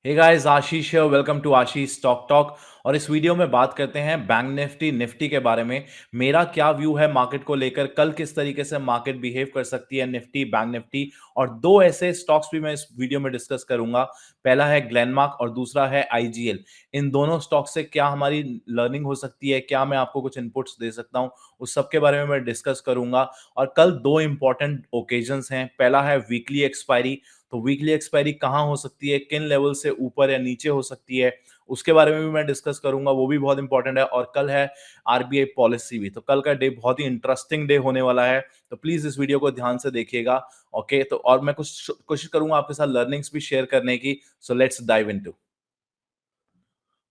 हे guys, Ashish है। Welcome to Ashish stock talk. और इस वीडियो में बात करते हैं बैंक निफ्टी निफ्टी के बारे में। मेरा क्या व्यू है मार्केट को लेकर, कल किस तरीके से मार्केट बिहेव कर सकती है, निफ्टी बैंक निफ्टी। और दो ऐसे स्टॉक्स भी मैं इस वीडियो में डिस्कस करूंगा। पहला है ग्लेनमार्क और दूसरा है आईजीएल। इन दोनों स्टॉक से क्या हमारी लर्निंग हो सकती है, क्या मैं आपको कुछ इनपुट्स दे सकता हूं, उस सब के बारे में मैं डिस्कस करूंगा। और कल दो इंपॉर्टेंट ओकेजन्स हैं। पहला है वीकली एक्सपायरी। तो वीकली एक्सपायरी कहाँ हो सकती है, किन लेवल से ऊपर या नीचे हो सकती है, उसके बारे में भी मैं डिस्कस करूंगा। वो भी बहुत इंपॉर्टेंट है। और कल है आरबीआई पॉलिसी भी। तो कल का डे बहुत ही इंटरेस्टिंग डे होने वाला है। तो प्लीज इस वीडियो को ध्यान से देखिएगा। ओके, तो और मैं कुछ कोशिश करूंगा आपके साथ लर्निंग्स भी शेयर करने की। So let's dive into.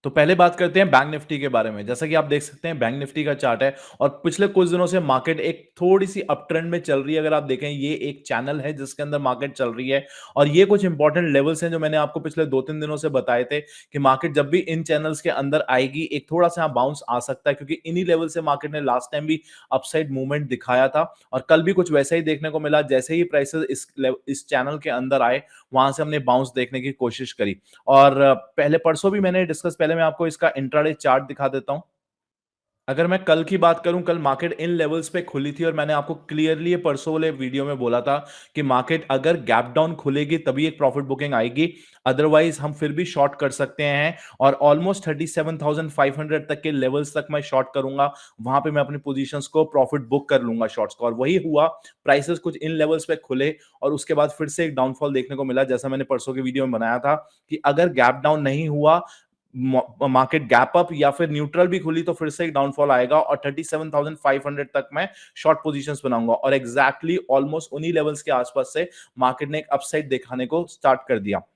तो पहले बात करते हैं बैंक निफ्टी के बारे में। जैसा कि आप देख सकते हैं, बैंक निफ्टी का चार्ट है और पिछले कुछ दिनों से मार्केट एक थोड़ी सी अप ट्रेंड में चल रही है। अगर आप देखें, ये एक चैनल है जिसके अंदर मार्केट चल रही है। और ये कुछ इंपॉर्टेंट लेवल्स हैं जो मैंने आपको पिछले 2-3 दिनों से बताए थे कि मार्केट जब भी इन चैनल्स के अंदर आएगी, एक थोड़ा सा बाउंस आ सकता है, क्योंकि इन्हीं लेवल से मार्केट ने लास्ट टाइम भी अपसाइड मूवमेंट दिखाया था। और कल भी कुछ वैसा ही देखने को मिला। जैसे ही प्राइसेस इस चैनल के अंदर आए, वहां से हमने बाउंस देखने की कोशिश करी। और पहले परसों भी मैंने डिस्कस, पहले मैं आपको इसका इंट्राडे चार्ट दिखा देता हूं। अगर मैं कल की बात करूं, कल मार्केट इन लेवल्स पे खुली थी और मैंने आपको क्लियरली ये परसों वाले वीडियो में बोला था कि मार्केट अगर गैप डाउन खुलेगी तभी एक प्रॉफिट बुकिंग आएगी, अदरवाइज हम फिर भी शॉर्ट कर सकते हैं। और ऑलमोस्ट 37,500 तक के लेवल्स तक मैं शॉर्ट करूंगा। वहां पे मैं अपनी पोजीशंस को प्रॉफिट बुक कर लूंगा शॉर्ट्स को। और वही हुआ, प्राइसेस कुछ इन लेवल्स पे खुले और उसके बाद फिर से एक डाउनफॉल देखने को मिला। जैसा मैंने परसों के वीडियो में बनाया था कि अगर गैप डाउन नहीं हुआ, मार्केट गैप अप या फिर न्यूट्रल भी खुली, तो फिर से एक डाउनफॉल आएगा और 37,500 तक मैं शॉर्ट पोजीशंस बनाऊंगा। और एग्जैक्टली ऑलमोस्ट उन्हीं लेवल्स के आसपास से मार्केट ने एक अपसाइड दिखाने को स्टार्ट कर दिया।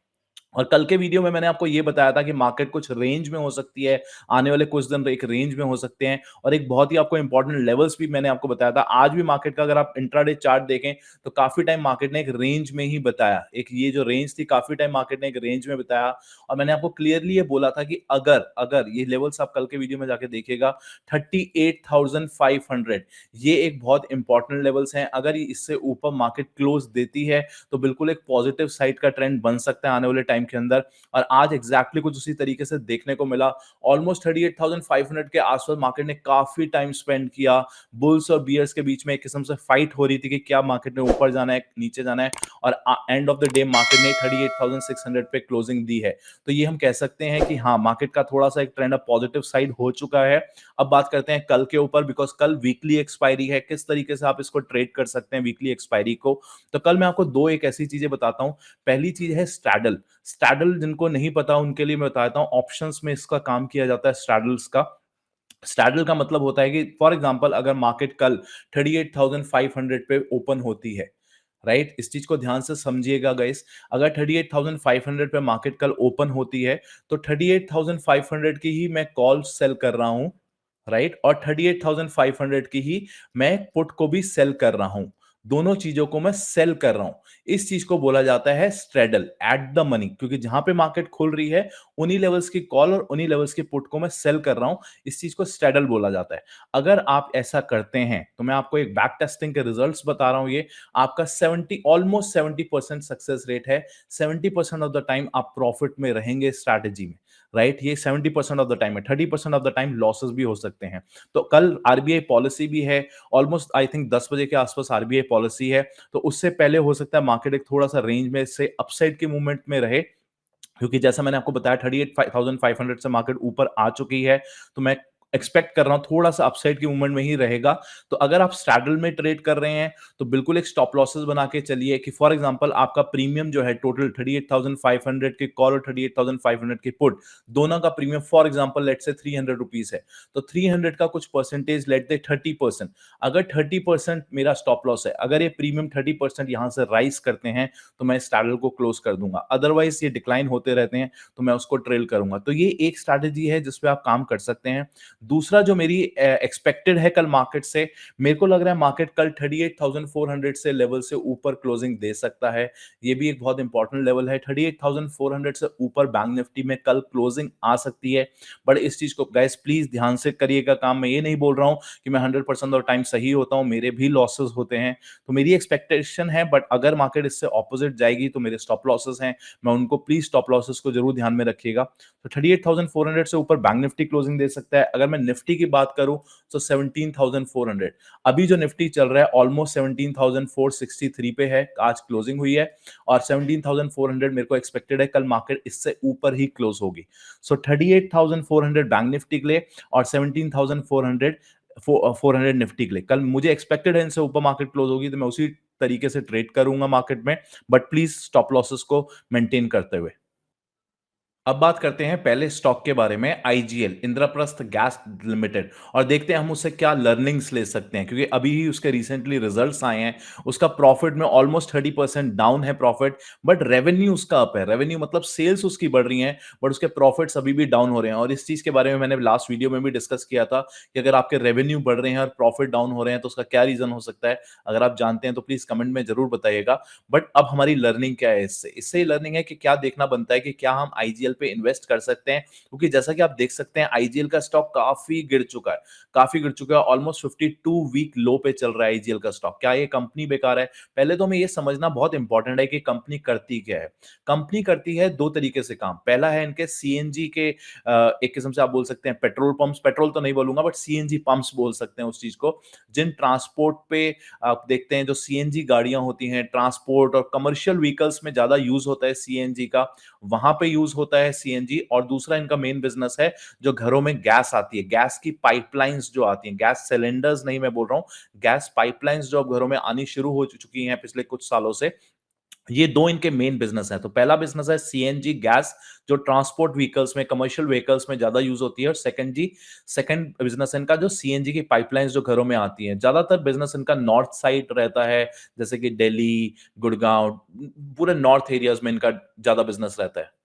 और कल के वीडियो में मैंने आपको यह बताया था कि मार्केट कुछ रेंज में हो सकती है, आने वाले कुछ दिन एक रेंज में हो सकते हैं। और एक बहुत ही आपको इंपॉर्टेंट लेवल्स भी मैंने आपको बताया था। आज भी मार्केट का अगर आप इंट्राडे चार्ट देखें तो काफी टाइम मार्केट ने एक रेंज में ही बताया। एक ये जो रेंज थी, काफी टाइम मार्केट ने एक रेंज में बताया। और मैंने आपको क्लियरली ये बोला था कि अगर अगर ये लेवल्स आप कल के वीडियो में जाके देखिएगा, 38,500 ये एक बहुत इंपॉर्टेंट लेवल्स हैं। अगर ये इससे ऊपर मार्केट क्लोज देती है तो बिल्कुल एक पॉजिटिव साइड का ट्रेंड बन सकता है आने वाले टाइम के अंदर। और आज एग्जैक्टली कुछ उसी तरीके से देखने को मिला। ऑलमोस्ट 38,500 के आसपास मार्केट ने काफी टाइम स्पेंड किया। बुल्स और बियर्स के बीच में एक किस्म से फाइट हो रही थी कि क्या मार्केट ने ऊपर जाना है, नीचे जाना है। और end of the day market ने 38,600 पे क्लोजिंग दी है। तो ये हम कह सकते हैं कि हाँ, मार्केट का थोड़ा सा एक ट्रेंड अब पॉजिटिव साइड हो चुका है। अब बात करते हैं कल के ऊपर, बिकॉज कल वीकली एक्सपायरी है। किस तरीके से आप इसको ट्रेड कर सकते हैं वीकली एक्सपायरी को। तो कल मैं आपको दो एक ऐसी चीजें बताता हूं। पहली चीज है स्ट्रैडल। स्ट्रैडल जिनको नहीं पता उनके लिए मैं बताता हूं, ऑप्शंस में इसका काम किया जाता है स्ट्रैडल्स का। स्ट्रैडल का मतलब होता है कि फॉर एग्जांपल अगर मार्केट कल 38,500 पे ओपन होती है, राइट, इस चीज को ध्यान से समझिएगा गाइस। अगर 38,500 पे मार्केट कल ओपन होती है तो 38,500 की ही मैं कॉल सेल कर रहा हूं, राइट, और 38,500 की ही मैं पुट को भी सेल कर रहा हूं। दोनों चीजों को मैं सेल कर रहा हूं। इस चीज को बोला जाता है स्ट्रेडल एट द मनी, क्योंकि जहां पे मार्केट खुल रही है उन्हीं लेवल्स की कॉल और उन्हीं लेवल्स की पुट को मैं सेल कर रहा हूं। इस चीज को स्ट्रेडल बोला जाता है। अगर आप ऐसा करते हैं तो मैं आपको एक बैक टेस्टिंग के रिजल्ट्स बता रहा हूं। ये आपका 70 ऑलमोस्ट 70% सक्सेस रेट है। 70% ऑफ द टाइम आप प्रॉफिट में रहेंगे स्ट्रैटेजी में, राइट। ये 70% ऑफ द टाइम है। 30% ऑफ द टाइम लॉसेस भी हो सकते हैं। तो कल आरबीआई पॉलिसी भी है। ऑलमोस्ट आई थिंक 10 बजे के आसपास आरबीआई पॉलिसी है। तो उससे पहले हो सकता है मार्केट एक थोड़ा सा रेंज में से अपसाइड के मूवमेंट में रहे, क्योंकि जैसा मैंने आपको बताया 38,500 से मार्केट ऊपर आ चुकी है। तो मैं एक्सपेक्ट कर रहा हूं थोड़ा सा अपसाइड की मूवमेंट में ही रहेगा। तो अगर आप स्ट्रैडल में ट्रेड कर रहे हैं तो बिल्कुल एक स्टॉप लॉसेस बना के चलिए कि फॉर एग्जांपल आपका प्रीमियम जो है टोटल 38,500 की कॉल और 38,500 की पुट, दोनों का प्रीमियम फॉर एग्जांपल लेट से 300 रुपीज है। तो 300 का कुछ परसेंटेज लेट दे 30%। अगर 30% मेरा स्टॉप लॉस है, अगर ये प्रीमियम 30% यहां से राइज करते हैं तो मैं स्ट्रैडल को क्लोज कर दूंगा। अदरवाइज ये डिक्लाइन होते रहते हैं तो मैं उसको ट्रेल करूंगा। तो ये एक स्ट्रैटेजी है जिसपे आप काम कर सकते हैं। दूसरा जो मेरी एक्सपेक्टेड है कल मार्केट से, मेरे को लग रहा है मार्केट कल 38,400 से लेवल से ऊपर क्लोजिंग दे सकता है। ये भी एक बहुत इंपॉर्टेंट लेवल है। 38,400 से ऊपर बैंक निफ्टी में कल क्लोजिंग आ सकती है। बट इस चीज को गाइस प्लीज ध्यान से करिएगा काम। मैं ये नहीं बोल रहा हूं कि मैं 100% और टाइम सही होता हूं, मेरे भी लॉसेस होते हैं। तो मेरी एक्सपेक्टेशन है, बट अगर मार्केट इससे ऑपोजिट जाएगी तो मेरे स्टॉप लॉसेस हैं, मैं उनको प्लीज स्टॉप लॉसेस को जरूर ध्यान में रखिएगा। तो 38,400 से ऊपर बैंक निफ्टी क्लोजिंग दे सकता है। अगर मैं निफ्टी की बात करूं तो 17,400, अभी जो निफ्टी चल रहा है ऑलमोस्ट 17,463 पे है, आज क्लोजिंग हुई है। और 17,400 मेरे को एक्सपेक्टेड है कल मार्केट इससे ऊपर ही क्लोज होगी। सो 38,400 बैंक निफ्टी के लिए और 17,400 400 निफ्टी के लिए कल मुझे एक्सपेक्टेड है इनसे ऊपर मार्केट क्लोज होगी, तो मैं उसी तरीके से ट्रेड करूंगा मार्केट में, बट प्लीज स्टॉप लॉसेस को मेंटेन करते हुए। अब बात करते हैं पहले स्टॉक के बारे में, आईजीएल, इंद्रप्रस्थ गैस लिमिटेड, और देखते हैं हम उससे क्या लर्निंग्स ले सकते हैं, क्योंकि अभी ही उसके रिसेंटली रिजल्ट्स आए हैं। उसका प्रॉफिट में ऑलमोस्ट 30% डाउन है प्रॉफिट, बट रेवेन्यू उसका अप है। रेवेन्यू मतलब सेल्स उसकी बढ़ रही हैं, बट उसके प्रॉफिट्स अभी भी डाउन हो रहे हैं। और इस चीज के बारे में मैंने लास्ट वीडियो में भी डिस्कस किया था कि अगर आपके रेवेन्यू बढ़ रहे हैं और प्रॉफिट डाउन हो रहे हैं तो उसका क्या रीजन हो सकता है। अगर आप जानते हैं तो प्लीज कमेंट में जरूर बताइएगा। बट अब हमारी लर्निंग क्या है इससे, इससे लर्निंग है कि क्या देखना बनता है कि क्या हम आईजीएल पे इन्वेस्ट कर सकते हैं, क्योंकि जैसा कि आप देख सकते हैं आईजीएल का स्टॉक काफी गिर चुका है, काफी गिर चुका है। ऑलमोस्ट 52 वीक लो पे चल रहा है आईजीएल का स्टॉक। क्या ये कंपनी बेकार है? पहले तो हमें ये समझना बहुत इंपॉर्टेंट है कि कंपनी करती क्या है। कंपनी करती है दो तरीके से काम। पहला है इनके सीएनजी के एक किस्म से आप बोल सकते हैं पेट्रोल पंप्स, पेट्रोल तो नहीं बोलूंगा बट सीएनजी पंप्स बोल सकते हैं उस चीज को, जिन ट्रांसपोर्ट पे आप देखते हैं जो सीएनजी गाड़ियां होती हैं, ट्रांसपोर्ट और कमर्शियल व्हीकल्स में ज्यादा यूज होता है सीएनजी का, वहां पे यूज होता है सीएनजी। और दूसरा इनका मेन बिजनेस है जो घरों में गैस आती है, गैस की पाइपलाइंस जो आती हैं, गैस सिलेंडर्स नहीं मैं बोल रहा हूं, गैस पाइपलाइंस जो अब घरों में आनी शुरू हो चुकी हैं पिछले कुछ सालों से। ये दो इनके मेन बिजनेस है। तो पहला बिजनेस है सीएनजी गैस, जो ट्रांसपोर्ट व्हीकल्स में, कमर्शियल व्हीकल्स में ज्यादा यूज होती है। और सेकंड बिजनेस इनका जो सीएनजी की पाइपलाइंस जो घरों में आती हैं, ज्यादातर बिजनेस इनका नॉर्थ साइड रहता है, जैसे कि दिल्ली, गुड़गांव, पूरे नॉर्थ एरियाज में इनका ज्यादा बिजनेस रहता है।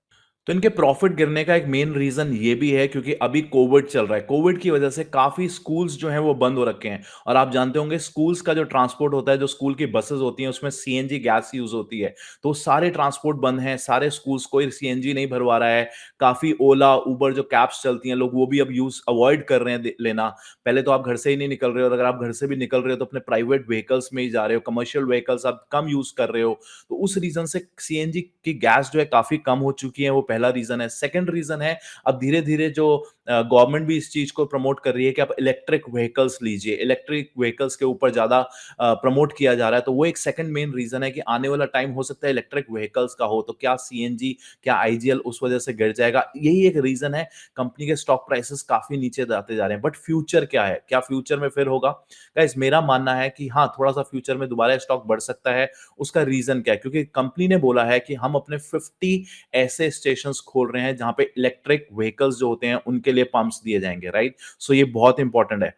तो इनके प्रॉफिट गिरने का एक मेन रीजन ये भी है क्योंकि अभी कोविड चल रहा है। कोविड की वजह से काफी स्कूल्स जो हैं वो बंद हो रखे हैं। और आप जानते होंगे स्कूल्स का जो ट्रांसपोर्ट होता है, जो स्कूल की बसेस होती हैं उसमें सीएनजी गैस यूज होती है। तो सारे ट्रांसपोर्ट बंद हैं, सारे स्कूल्स कोई सीएनजी नहीं भरवा रहा है। काफी ओला उबर जो कैब्स चलती हैं, लोग वो भी अब यूज अवॉइड कर रहे हैं लेना। पहले तो आप घर से ही नहीं निकल रहे हो, और अगर आप घर से भी निकल रहे हो तो अपने प्राइवेट व्हीकल्स में ही जा रहे हो, कमर्शियल व्हीकल्स आप कम यूज कर रहे हो। तो उस रीजन से सीएनजी की गैस जो है काफी कम हो चुकी है, वो पहला रीजन है। सेकंड रीजन है अब धीरे धीरे जो गवर्नमेंट भी इस चीज को प्रमोट कर रही है कि आप इलेक्ट्रिक व्हीकल्स लीजिए, इलेक्ट्रिक व्हीकल्स के ऊपर ज्यादा प्रमोट किया जा रहा है। तो वो एक सेकंड मेन रीजन है कि आने वाला टाइम हो सकता है इलेक्ट्रिक व्हीकल्स का हो, तो क्या सीएनजी, क्या आईजीएल उस वजह से गिर जाएगा, यही एक रीजन है। कंपनी के स्टॉक प्राइसेस काफी नीचे जाते जा रहे हैं। बट फ्यूचर क्या है, क्या फ्यूचर में फिर होगा? गाइस मेरा मानना है कि हाँ, थोड़ा सा फ्यूचर में दोबारा स्टॉक बढ़ सकता है। उसका रीजन क्या है? क्योंकि कंपनी ने बोला है कि हम अपने 50 ऐसे स्टेशंस खोल रहे हैं जहां पे इलेक्ट्रिक व्हीकल्स जो होते हैं उनके लिए पंप्स दिए जाएंगे, राइट? सो ये बहुत इंपॉर्टेंट है।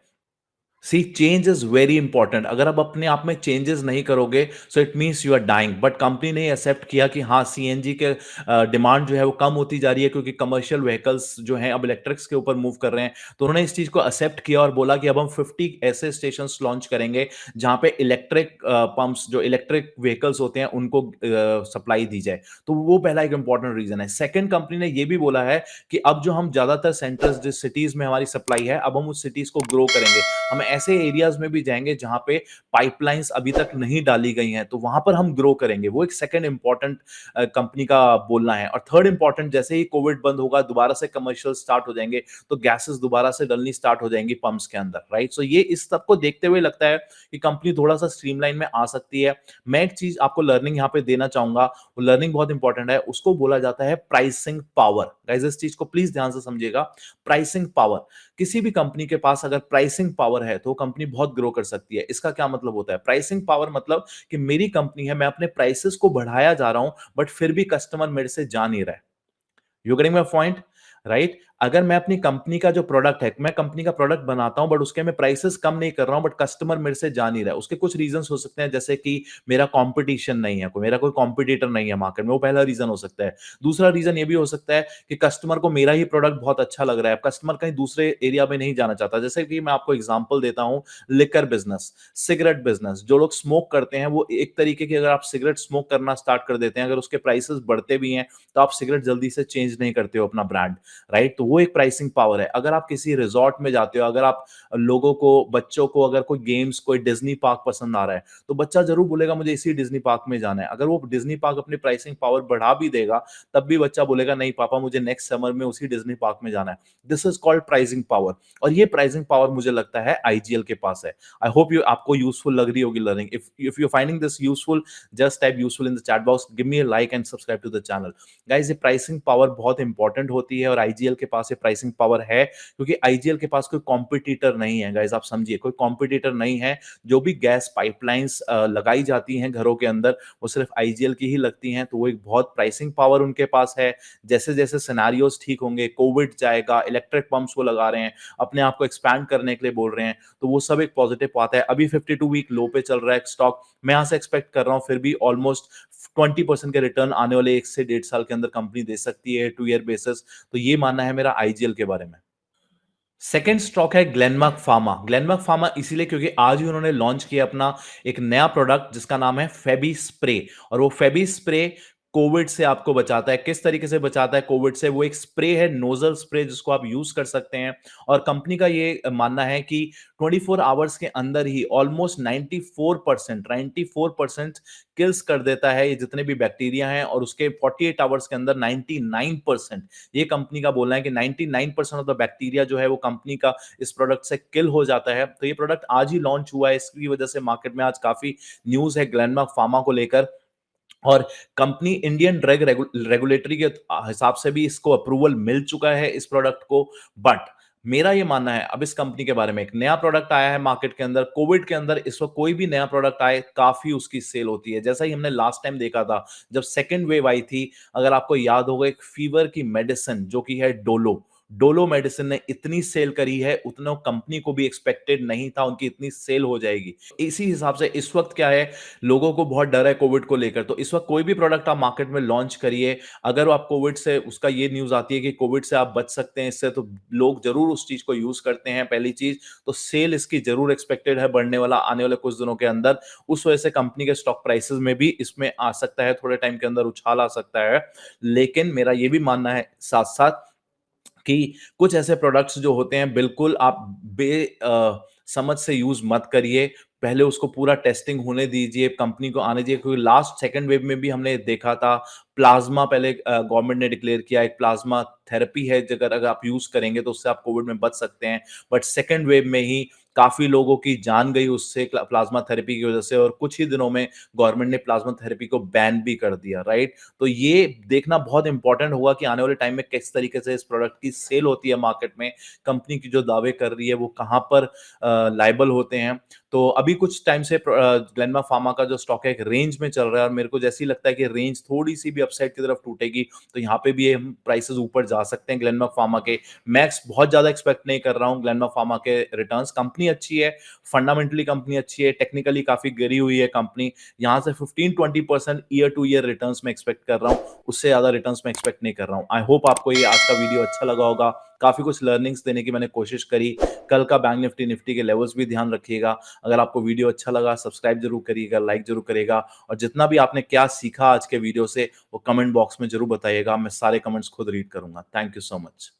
Sea change is very important. अगर आप अपने आप में चेंजेस नहीं करोगे so it means you are dying. But company ने एक्सेप्ट किया कि हाँ, सीएनजी के डिमांड जो है वो कम होती जा रही है क्योंकि कमर्शियल व्हीकल्स जो हैं अब इलेक्ट्रिक्स के ऊपर मूव कर रहे हैं। तो उन्होंने इस चीज को एक्सेप्ट किया और बोला कि अब हम 50 ऐसे स्टेशन लॉन्च करेंगे जहां पे इलेक्ट्रिक पंप्स, जो इलेक्ट्रिक व्हीकल्स होते हैं, उनको सप्लाई दी जाए। तो वो पहला एक इंपॉर्टेंट रीजन है। सेकंड, कंपनी ने ये भी बोला है कि अब जो हम ज्यादातर सेंटर्स जिस सिटीज में हमारी सप्लाई है, अब हम उस सिटीज को ग्रो करेंगे। हम ऐसे एरियाज में भी जाएंगे जहां पे पाइपलाइंस अभी तक नहीं डाली गई हैं, तो वहां पर हम ग्रो करेंगे। वो एक सेकंड इंपॉर्टेंट कंपनी का बोलना है। और थर्ड इंपॉर्टेंट, जैसे ही कोविड बंद होगा दोबारा से कमर्शियल स्टार्ट हो जाएंगे तो गैसेस दोबारा से डलनी स्टार्ट हो जाएंगी पंप्स के अंदर, राइट? सो ये इस सब को देखते हुए लगता है कि कंपनी थोड़ा सा स्ट्रीमलाइन में आ सकती है। मैं एक चीज आपको लर्निंग यहाँ पे देना चाहूंगा, वो लर्निंग बहुत इंपॉर्टेंट है, उसको बोला जाता है प्राइसिंग पावर। गाइस इस चीज को प्लीज ध्यान से समझिएगा। प्राइसिंग पावर, किसी भी कंपनी के पास अगर प्राइसिंग पावर है तो कंपनी बहुत ग्रो कर सकती है। इसका क्या मतलब होता है? प्राइसिंग पावर मतलब कि मेरी कंपनी है, मैं अपने प्राइसेस को बढ़ाया जा रहा हूं बट फिर भी कस्टमर मेरे से जा नहीं रहा है। You getting my point, right? अगर मैं अपनी कंपनी का जो प्रोडक्ट है, मैं कंपनी का प्रोडक्ट बनाता हूँ बट उसके मैं प्राइसेस कम नहीं कर रहा हूँ, बट कस्टमर मेरे से जा नहीं रहा है। उसके कुछ रीजंस हो सकते हैं, जैसे कि मेरा कंपटीशन नहीं है, कोई मेरा कोई कॉम्पिटिटर नहीं है मार्केट में, वो पहला रीजन हो सकता है। दूसरा रीजन ये भी हो सकता है कि कस्टमर को मेरा ही प्रोडक्ट बहुत अच्छा लग रहा है, कस्टमर कहीं दूसरे एरिया में नहीं जाना चाहता। जैसे कि मैं आपको एग्जांपल देता हूँ, लिकर बिजनेस, सिगरेट बिजनेस, जो लोग स्मोक करते हैं, वो एक तरीके की, अगर आप सिगरेट स्मोक करना स्टार्ट कर देते हैं, अगर उसके प्राइसेस बढ़ते भी हैं, तो आप सिगरेट जल्दी से चेंज नहीं करते हो अपना ब्रांड, राइट? तो वो एक प्राइसिंग पावर है। अगर आप किसी रिजॉर्ट में जाते हो, अगर आप लोगों को, बच्चों को अगर कोई गेम्स, कोई डिज्नी पार्क पसंद आ रहा है, तो बच्चा जरूर बोलेगा मुझे इसी डिज्नी पार्क में जाना है। अगर वो डिज्नी पार्क अपनी प्राइसिंग पावर बढ़ा भी देगा, तब भी बच्चा बोलेगा नहीं पापा, मुझे नेक्स्ट समर में उसी डिज्नी पार्क में जाना है। This is called pricing power. और ये प्राइसिंग पावर मुझे लगता है आईजीएल के पास है। आई होप यू, आपको यूजफुल लग रही होगी learning. If you finding this useful, just type useful in the chat box, give me a like and subscribe to the channel. Guys, ये प्राइसिंग पावर बहुत इंपॉर्टेंट होती है और आईजीएल के पास ये प्राइसिंग पावर है, क्योंकि आईजीएल के पास कोई कॉम्पिटिटर नहीं है। गाइस, आप समझिए, कोई कॉम्पिटिटर नहीं है। जो भी गैस पाइपलाइंस लगाई जाती हैं घरों के अंदर, वो सिर्फ आईजीएल की ही लगती हैं, तो वो एक बहुत प्राइसिंग पावर उनके पास है। जैसे जैसे सिनेरियोज ठीक होंगे, कोविड जाएगा, इलेक्ट्रिक पंप्स वो लगा रहे हैं, अपने आप को एक्सपैंड करने के लिए बोल रहे हैं, तो वो सब एक पॉजिटिव बात है। अभी 52 वीक लो पे चल रहा है स्टॉक, मैं यहां से एक्सपेक्ट कर रहा हूं फिर भी ऑलमोस्ट 20% के रिटर्न आने वाले 1 से 1.5 साल के अंदर कंपनी दे सकती है, 2 ईयर बेसिस। तो ये मानना है मेरा आईजीएल के बारे में। सेकेंड स्टॉक है ग्लेनमार्क फार्मा। ग्लेनमार्क फार्मा इसीलिए क्योंकि आज ही उन्होंने लॉन्च किया अपना एक नया प्रोडक्ट जिसका नाम है फेबी स्प्रे। और वो फेबी स्प्रे कोविड से आपको बचाता है। किस तरीके से बचाता है कोविड से? वो एक स्प्रे है, नोजल स्प्रे, जिसको आप यूज कर सकते हैं। और कंपनी का ये मानना है कि 24 आवर्स के अंदर ही ऑलमोस्ट 94% किल्स कर देता है ये जितने भी बैक्टीरिया हैं, और उसके 48 आवर्स के अंदर 99%, ये कंपनी का बोलना है कि 99% ऑफ द बैक्टीरिया जो है वो कंपनी का इस प्रोडक्ट से किल हो जाता है। तो ये प्रोडक्ट आज ही लॉन्च हुआ है, इसकी वजह से मार्केट में आज काफी न्यूज है ग्लेनमार्क फार्मा को लेकर। और कंपनी इंडियन ड्रग रेगुलेटरी के हिसाब से भी इसको अप्रूवल मिल चुका है इस प्रोडक्ट को। बट मेरा ये मानना है, अब इस कंपनी के बारे में, एक नया प्रोडक्ट आया है मार्केट के अंदर। कोविड के अंदर इस वक्त कोई भी नया प्रोडक्ट आए, काफी उसकी सेल होती है। जैसा ही हमने लास्ट टाइम देखा था जब सेकेंड वेव आई थी, अगर आपको याद होगा, एक फीवर की मेडिसिन जो कि है डोलो, डोलो मेडिसिन ने इतनी सेल करी है, उतना कंपनी को भी एक्सपेक्टेड नहीं था उनकी इतनी सेल हो जाएगी। इसी हिसाब से इस वक्त क्या है, लोगों को बहुत डर है कोविड को लेकर। तो इस वक्त कोई भी प्रोडक्ट आप मार्केट में लॉन्च करिए, अगर आप कोविड से, उसका ये न्यूज आती है कि कोविड से आप बच सकते हैं इससे, तो लोग जरूर उस चीज को यूज करते हैं। पहली चीज तो सेल इसकी जरूर एक्सपेक्टेड है बढ़ने वाला आने वाले कुछ दिनों के अंदर। उस वजह से कंपनी के स्टॉक प्राइसेस में भी इसमें आ सकता है, थोड़े टाइम के अंदर उछाल आ सकता है। लेकिन मेरा ये भी मानना है साथ साथ कि कुछ ऐसे प्रोडक्ट्स जो होते हैं, बिल्कुल आप समझ से यूज मत करिए। पहले उसको पूरा टेस्टिंग होने दीजिए, कंपनी को आने दीजिए, क्योंकि लास्ट सेकंड वेव में भी हमने देखा था प्लाज्मा, पहले गवर्नमेंट ने डिक्लेयर किया एक प्लाज्मा थेरेपी है, अगर अगर आप यूज करेंगे तो उससे आप कोविड में बच सकते हैं। बट सेकंड वेव में ही काफी लोगों की जान गई उससे, प्लाज्मा थेरेपी की वजह से, और कुछ ही दिनों में गवर्नमेंट ने प्लाज्मा थेरेपी को बैन भी कर दिया, राइट? तो ये देखना बहुत इंपॉर्टेंट होगा कि आने वाले टाइम में किस तरीके से इस प्रोडक्ट की सेल होती है मार्केट में, कंपनी की जो दावे कर रही है वो कहां पर लाइबल होते हैं। तो अभी कुछ टाइम से ग्लेनमार्क फार्मा का जो स्टॉक है एक रेंज में चल रहा है, और मेरे को जैसे ही लगता है कि रेंज थोड़ी सी भी अपसाइड की तरफ टूटेगी, तो यहाँ पे भी हम प्राइसेस ऊपर जा सकते हैं ग्लेनमार्क फार्मा के। मैक्स बहुत ज्यादा एक्सपेक्ट नहीं कर रहा हूँ ग्लेनमार्क फार्मा के रिटर्न्स। कंपनी अच्छी है, फंडामेंटली कंपनी अच्छी है, टेक्निकली काफी गिरी हुई है कंपनी। यहाँ से 15-20% ईयर टू ईयर रिटर्न्स में एक्सपेक्ट कर रहा हूँ, उससे ज्यादा रिटर्न्स में एक्सपेक्ट नहीं कर रहा हूँ। आई होप आपको ये आज का वीडियो अच्छा लगा होगा, काफी कुछ लर्निंग्स देने की मैंने कोशिश करी। कल का बैंक निफ्टी निफ्टी के लेवल्स भी ध्यान रखिएगा। अगर आपको वीडियो अच्छा लगा, सब्सक्राइब जरूर करिएगा, लाइक जरूर करेगा, और जितना भी आपने क्या सीखा आज के वीडियो से वो कमेंट बॉक्स में जरूर बताइएगा। मैं सारे कमेंट्स खुद रीड करूंगा। Thank you so much.